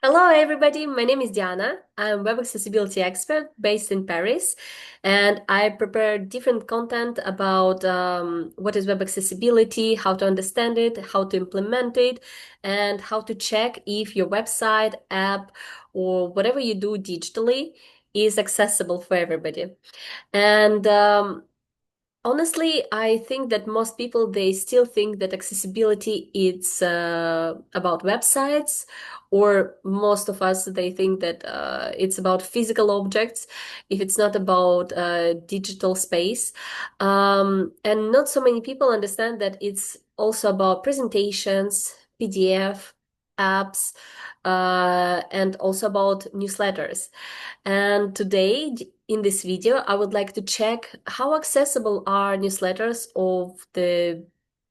Hello, everybody. My name is Diana. I'm web accessibility expert based in Paris, and I prepare different content about what is web accessibility, how to understand it, how to implement it, and how to check if your website, app, or whatever you do digitally is accessible for everybody. And Honestly, I think that most people they still think that accessibility is about websites, or most of us they think that it's about physical objects if it's not about digital space. And not so many people understand that it's also about presentations, PDF, apps, and also about newsletters. And today, in this video, I would like to check how accessible are newsletters of the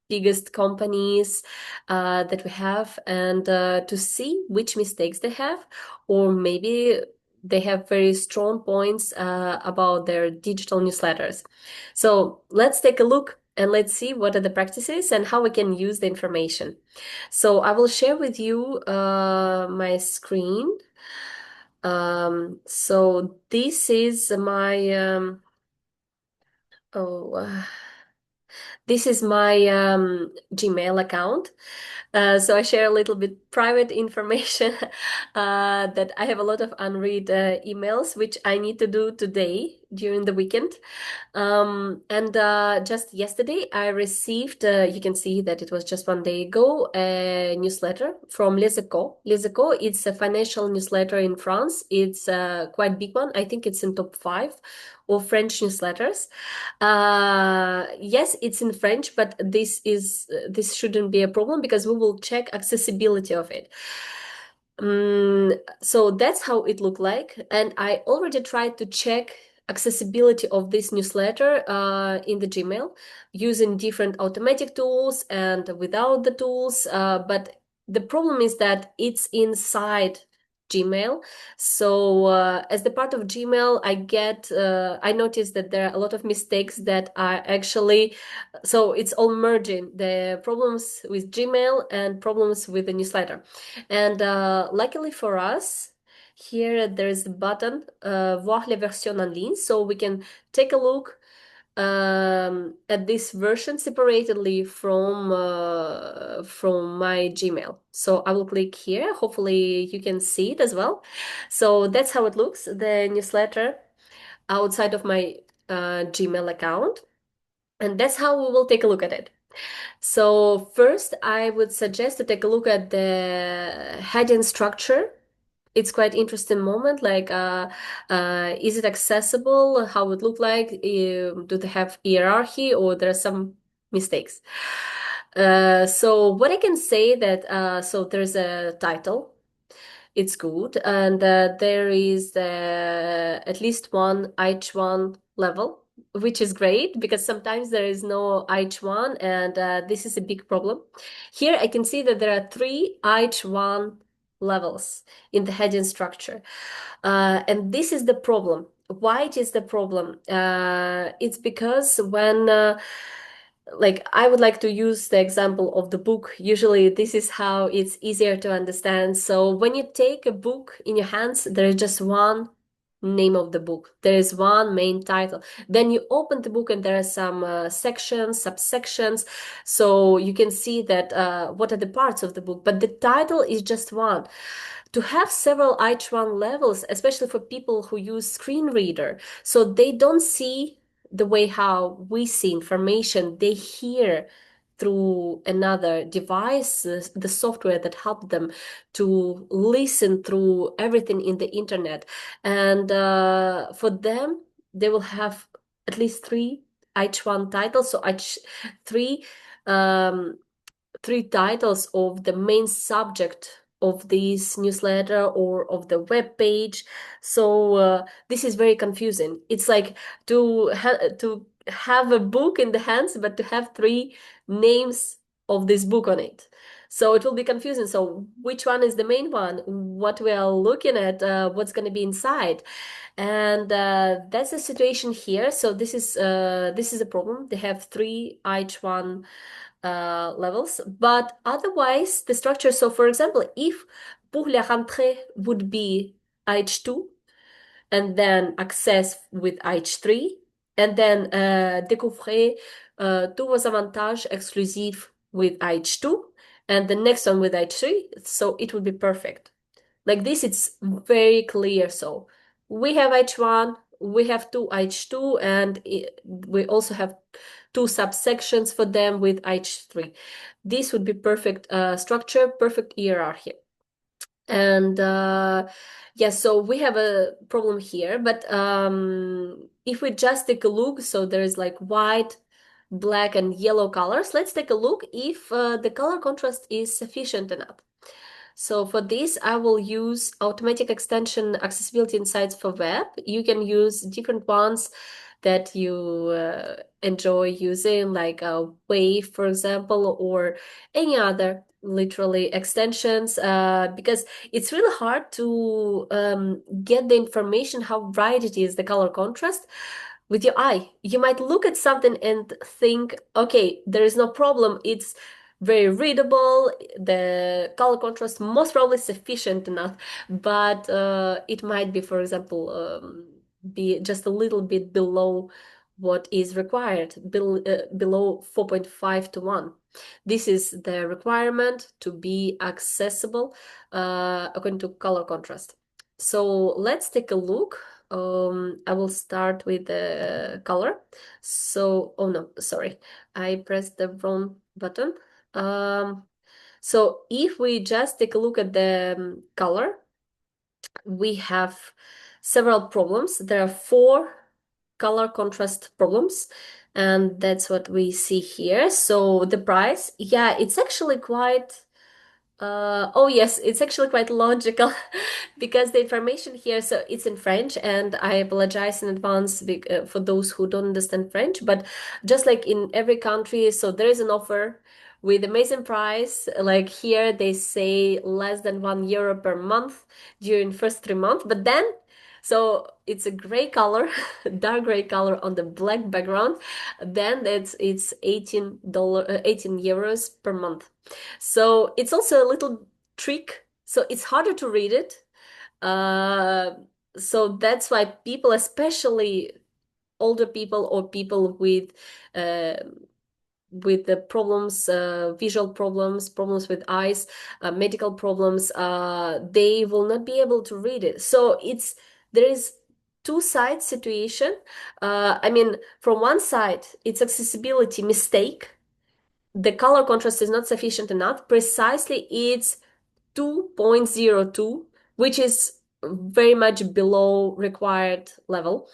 biggest companies that we have, and to see which mistakes they have, or maybe they have very strong points about their digital newsletters. So let's take a look and let's see what are the practices and how we can use the information. So I will share with you my screen. So this is my oh this is my Gmail account. So I share a little bit private information that I have a lot of unread emails which I need to do today during the weekend. And just yesterday, I received, you can see that it was just one day ago, a newsletter from Les Échos. Les Échos, it's a financial newsletter in France. It's a quite big one. I think it's in top five of French newsletters. Yes, it's in French, but this shouldn't be a problem because we will check accessibility of it. So that's how it looked like. And I already tried to check accessibility of this newsletter in the Gmail using different automatic tools and without the tools. But the problem is that it's inside Gmail. So as the part of Gmail, I noticed that there are a lot of mistakes that are actually, so it's all merging the problems with Gmail and problems with the newsletter. And luckily for us, here there is the button voir les versions en ligne, so we can take a look at this version separately from my Gmail. So I will click here. Hopefully you can see it as well. So that's how it looks, the newsletter outside of my Gmail account. And that's how we will take a look at it. So first, I would suggest to take a look at the heading structure. It's quite interesting moment, like is it accessible? How it look like? Do they have hierarchy or there are some mistakes? So what I can say that so there's a title, it's good, and there is at least one H1 level, which is great because sometimes there is no H1, and this is a big problem. Here I can see that there are three H1 levels in the heading structure, and this is the problem. Why it is the problem? It's because when like I would like to use the example of the book. Usually this is how it's easier to understand. So when you take a book in your hands, there is just one name of the book. There is one main title. Then you open the book and there are some sections, subsections. So you can see that what are the parts of the book, but the title is just one. To have several H1 levels, especially for people who use screen reader, so they don't see the way how we see information, they hear through another device, the software that help them to listen through everything in the internet. And for them, they will have at least three H1 titles, so three um, three titles of the main subject of this newsletter or of the web page. So this is very confusing. It's like to have a book in the hands, but to have three names of this book on it. So it will be confusing. So which one is the main one? What we are looking at? What's going to be inside? And that's the situation here. So this is a problem. They have three H1 levels, but otherwise the structure. So for example, if pour la rentrée would be H2 and then access with H3 and then découvrez tous vos avantages exclusifs with H2 and the next one with H3, so it would be perfect. Like this, it's very clear. So we have H1, we have two H2, and we also have two subsections for them with H3. This would be perfect structure, perfect hierarchy. And yeah, so we have a problem here, but if we just take a look, so there's like white, black, and yellow colors. Let's take a look if the color contrast is sufficient enough. So for this, I will use automatic extension accessibility insights for web. You can use different ones that you enjoy using, like Wave, for example, or any other literally extensions, because it's really hard to get the information how bright it is, the color contrast, with your eye. You might look at something and think, okay, there is no problem. It's very readable. The color contrast most probably sufficient enough, but it might be, for example, be just a little bit below what is required, below 4.5 to 1. This is the requirement to be accessible according to color contrast. So let's take a look. I will start with the color. So, oh no, sorry, I pressed the wrong button. So if we just take a look at the color, we have several problems. There are 4 color contrast problems, and that's what we see here. So the price, yeah, it's actually quite oh yes, it's actually quite logical because the information here, so it's in French, and I apologize in advance for those who don't understand French, but just like in every country, so there is an offer with amazing price. Like here they say less than €1 per month during first 3 months, but then so it's a gray color, dark gray color on the black background. Then it's €18 per month. So it's also a little trick. So it's harder to read it. Uh, so that's why people, especially older people or people uh, with the problems, visual problems, problems with eyes, medical problems, they will not be able to read it. So there is two-side situation. I mean, from one side, it's accessibility mistake. The color contrast is not sufficient enough. Precisely, it's 2.02, which is very much below required level.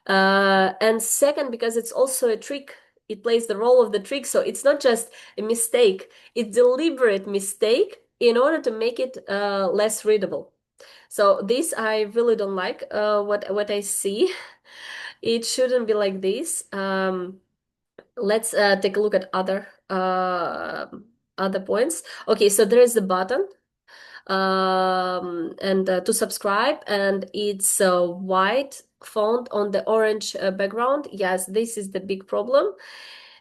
And second, because it's also a trick, it plays the role of the trick. So it's not just a mistake, it's deliberate mistake in order to make it less readable. So this I really don't like what I see. It shouldn't be like this. Let's take a look at other points. Okay, so there is the button and to subscribe, and it's a white font on the orange background. Yes, this is the big problem.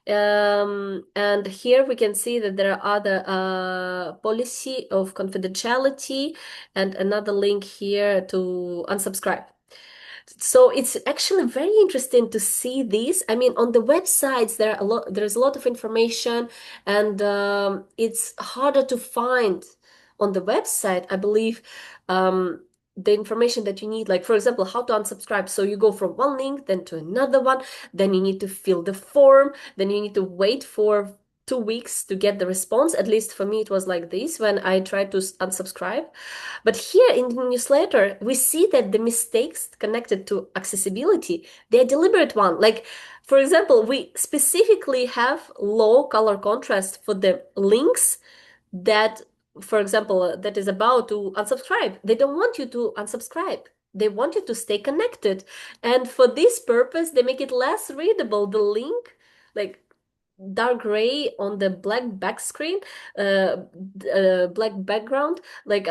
And here we can see that there are other policy of confidentiality and another link here to unsubscribe. So it's actually very interesting to see this. I mean, on the websites, there's a lot of information, and it's harder to find on the website, I believe, the information that you need. Like, for example, how to unsubscribe. So you go from one link, then to another one, then you need to fill the form, then you need to wait for 2 weeks to get the response. At least for me, it was like this when I tried to unsubscribe. But here in the newsletter, we see that the mistakes connected to accessibility, they're deliberate one. Like, for example, we specifically have low color contrast for the links that, for example, that is about to unsubscribe. They don't want you to unsubscribe. They want you to stay connected. And for this purpose, they make it less readable. The link, like dark gray on the black back screen, black background, like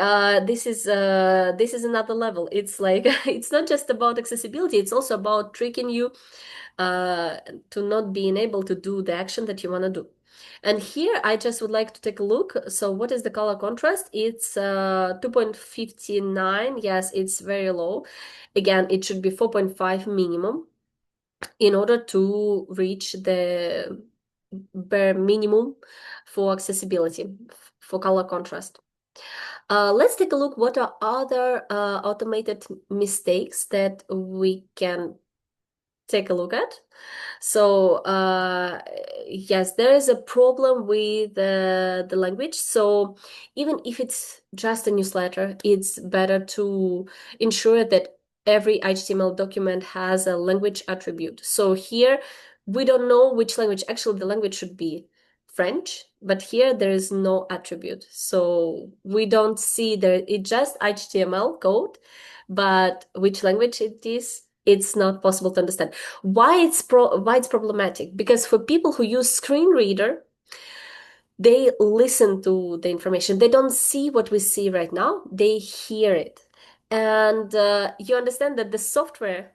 this is another level. It's like it's not just about accessibility, it's also about tricking you to not being able to do the action that you want to do. And here I just would like to take a look. So what is the color contrast? It's 2.59. Yes, it's very low. Again, it should be 4.5 minimum in order to reach the bare minimum for accessibility, for color contrast. Let's take a look what are other automated mistakes that we can take a look at. So yes, there is a problem with the language. So even if it's just a newsletter, it's better to ensure that every HTML document has a language attribute. So here we don't know which language. Actually, the language should be French, but here there is no attribute. So we don't see there, it's just HTML code, but which language it is, it's not possible to understand. Why it's problematic? Because for people who use screen reader, they listen to the information. They don't see what we see right now. They hear it. And you understand that the software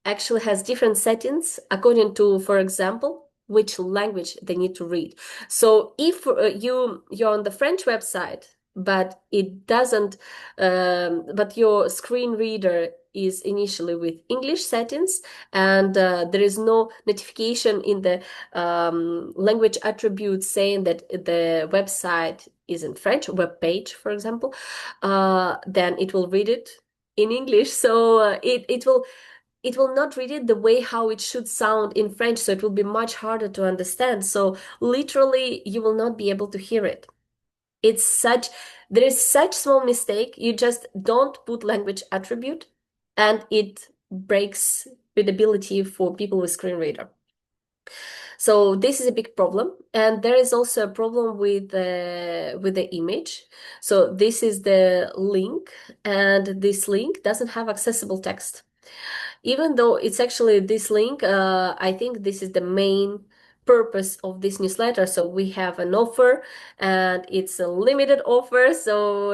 actually has different settings according to, for example, which language they need to read. So if you're on the French website, but it doesn't, but your screen reader is initially with English settings, and there is no notification in the language attribute saying that the website is in French, web page, for example, then it will read it in English. So it will not read it the way how it should sound in French, so it will be much harder to understand. So literally, you will not be able to hear it. There is such small mistake. You just don't put language attribute, and it breaks readability for people with screen reader. So this is a big problem, and there is also a problem with the image. So this is the link, and this link doesn't have accessible text. Even though it's actually this link, I think this is the main purpose of this newsletter. So we have an offer, and it's a limited offer. So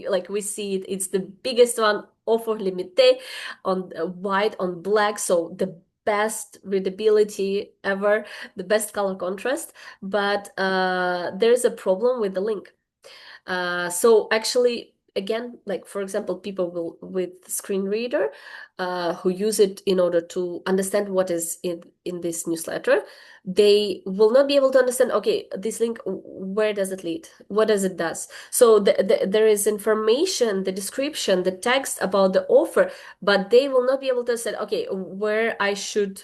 like we see it, it's the biggest one, offer limité, on white on black. So the best readability ever, the best color contrast. But there's a problem with the link. So actually, again, like for example, people will with screen reader who use it in order to understand what is in this newsletter, they will not be able to understand, okay, this link, where does it lead? What does it does? So there is information, the description, the text about the offer, but they will not be able to say, okay, where I should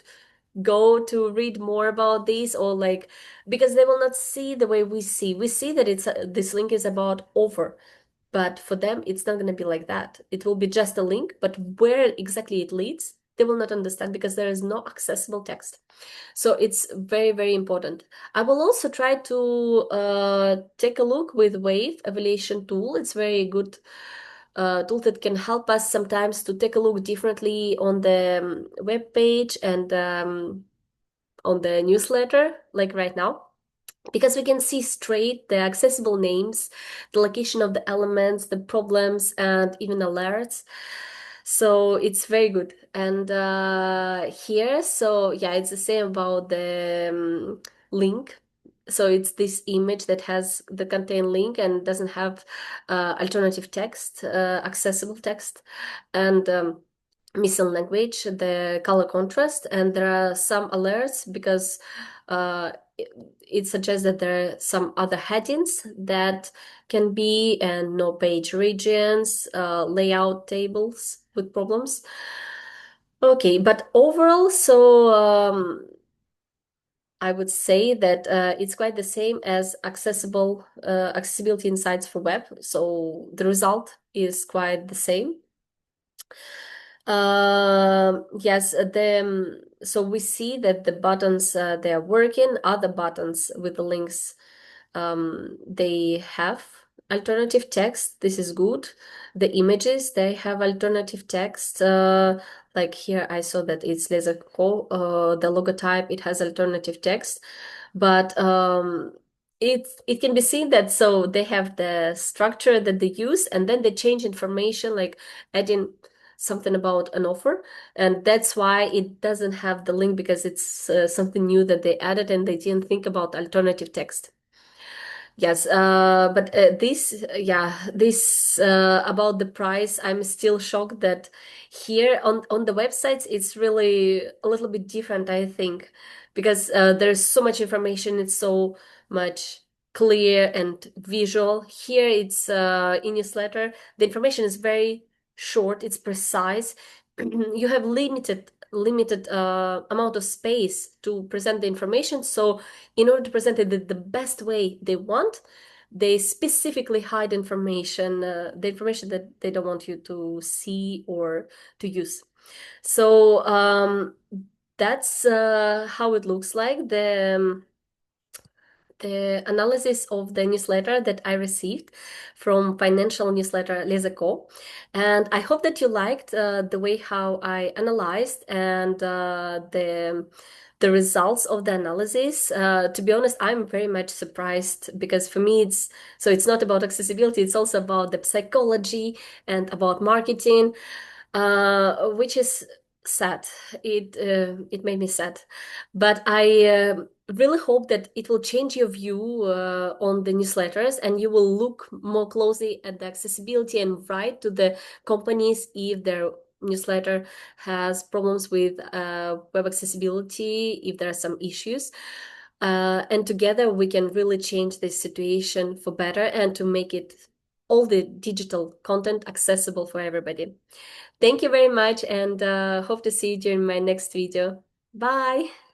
go to read more about this, or like, because they will not see the way we see. We see that it's this link is about offer, but for them it's not going to be like that. It will be just a link, but where exactly it leads, they will not understand because there is no accessible text. So it's very, very important. I will also try to take a look with Wave evaluation tool. It's very good tool that can help us sometimes to take a look differently on the web page and on the newsletter, like right now, because we can see straight the accessible names, the location of the elements, the problems, and even alerts. So it's very good. And here, so yeah, it's the same about the link. So it's this image that has the contain link and doesn't have alternative text, accessible text, and missing language, the color contrast, and there are some alerts because it suggests that there are some other headings that can be, and no page regions, layout tables with problems. Okay, but overall, so I would say that it's quite the same as accessibility insights for web. So the result is quite the same. Yes, so we see that the buttons they are working. Other buttons with the links, they have alternative text. This is good. The images, they have alternative text. Like here, I saw that it's Les Échos, the logotype, it has alternative text, but it can be seen that so they have the structure that they use, and then they change information, like adding something about an offer, and that's why it doesn't have the link, because it's something new that they added and they didn't think about alternative text. Yes, but this about the price, I'm still shocked that here on the websites it's really a little bit different, I think, because there's so much information, it's so much clear and visual. Here it's in newsletter, the information is very short, it's precise. You have limited amount of space to present the information, so in order to present it the best way they want, they specifically hide information, the information that they don't want you to see or to use. So that's how it looks like. The analysis of the newsletter that I received from financial newsletter Les Échos. And I hope that you liked the way how I analyzed and the results of the analysis. To be honest, I'm very much surprised, because for me it's not about accessibility, it's also about the psychology and about marketing, which is sad. It made me sad, but I really hope that it will change your view on the newsletters, and you will look more closely at the accessibility and write to the companies if their newsletter has problems with web accessibility, if there are some issues. And together we can really change this situation for better and to make it all the digital content accessible for everybody. Thank you very much, and hope to see you during my next video. Bye!